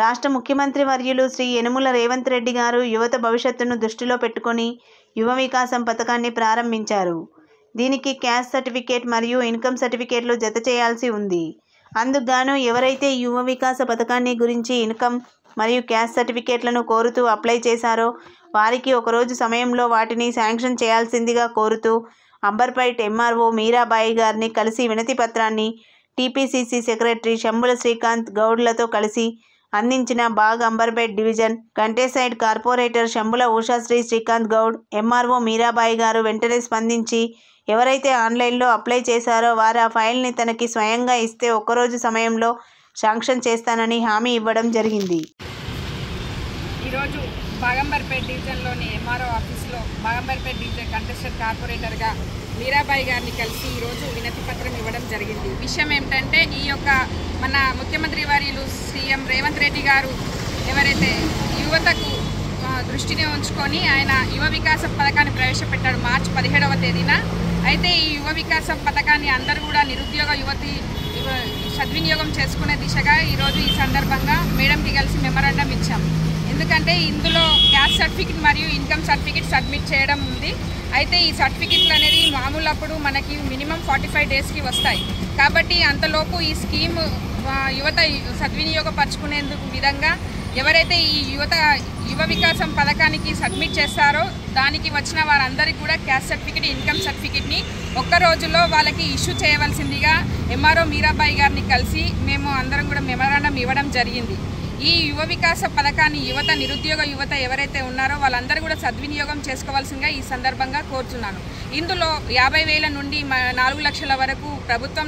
రాష్ట్ర ముఖ్యమంత్రి వర్యులు శ్రీ యనుమల రేవంత్ రెడ్డి గారు యువత భవిష్యత్తును దృష్టిలో పెట్టుకొని యువ వికాసం పథకాన్ని ప్రారంభించారు. దీనికి క్యాస్ట్ సర్టిఫికేట్ మరియు ఇన్కమ్ సర్టిఫికేట్లు జత చేయాల్సి ఉంది. అందుకుగాను ఎవరైతే యువ వికాస పథకాన్ని గురించి ఇన్కమ్ మరియు క్యాస్ట్ సర్టిఫికేట్లను కోరుతూ అప్లై చేశారో వారికి ఒకరోజు సమయంలో వాటిని శాంక్షన్ చేయాల్సిందిగా కోరుతూ అంబర్పేట్ ఎంఆర్ఓ మీరాబాయి గారిని కలిసి వినతి పత్రాన్ని టీపీసీసీ సెక్రటరీ శంబుల శ్రీకాంత్ గౌడ్లతో కలిసి అందించిన బాగ్ అంబర్పేట్ డివిజన్ కంటేసైడ్ కార్పొరేటర్ శంబుల ఉషాశ్రీ శ్రీకాంత్ గౌడ్ ఎంఆర్ఓ మీరాబాయి గారు వెంటనే స్పందించి ఎవరైతే ఆన్లైన్లో అప్లై చేశారో వారు ఆ ఫైల్ని తనకి స్వయంగా ఇస్తే ఒక్కరోజు సమయంలో శాంక్షన్ చేస్తానని హామీ ఇవ్వడం జరిగింది. ఈరోజు బాగంబర్పేట్ డివిజన్లోని ఎంఆర్ఓ ఆఫీస్లో బాగంబర్పేట్ డివిజన్ కంటెస్టెడ్ కార్పొరేటర్గా మీరాబాయి గారిని కలిసి ఈరోజు వినతి పత్రం ఇవ్వడం జరిగింది. విషయం ఏమిటంటే ఈ యొక్క మన ముఖ్యమంత్రి వర్యులు సీఎం రేవంత్ రెడ్డి గారు ఎవరైతే యువతకు దృష్టిని ఉంచుకొని ఆయన యువ వికాసం పథకాన్ని ప్రవేశపెట్టాడు మార్చి 17వ తేదీన. అయితే ఈ యువ వికాసం పథకాన్ని అందరూ కూడా నిరుద్యోగ యువతి సద్వినియోగం చేసుకునే దిశగా ఈరోజు ఈ సందర్భంగా మేడంకి కలిసి మెమరాండం ఇచ్చాం. ఎందుకంటే ఇందులో క్యాస్ట్ సర్టిఫికేట్ మరియు ఇన్కమ్ సర్టిఫికేట్ సబ్మిట్ చేయడం ఉంది. అయితే ఈ సర్టిఫికెట్లు అనేది మామూలప్పుడు మనకి మినిమం 45 డేస్కి వస్తాయి. కాబట్టి అంతలోపు ఈ స్కీమ్ యువత సద్వినియోగపరచుకునేందుకు విధంగా ఎవరైతే ఈ యువ వికాసం పథకానికి సబ్మిట్ చేస్తారో దానికి వచ్చిన వారందరికీ కూడా క్యాస్ట్ సర్టిఫికేట్ ఇన్కమ్ సర్టిఫికేట్ని ఒక్క రోజులో వాళ్ళకి ఇష్యూ చేయవలసిందిగా ఎంఆర్ఓ మీరాబాయి గారిని కలిసి మేము అందరం కూడా మెమరాండం ఇవ్వడం జరిగింది. ఈ యువ వికాస పథకాన్ని నిరుద్యోగ యువత ఎవరైతే ఉన్నారో వాళ్ళందరూ కూడా సద్వినియోగం చేసుకోవాల్సిందిగా ఈ సందర్భంగా కోరుతున్నాను. ఇందులో 50,000 నుండి 4 లక్షల వరకు ప్రభుత్వం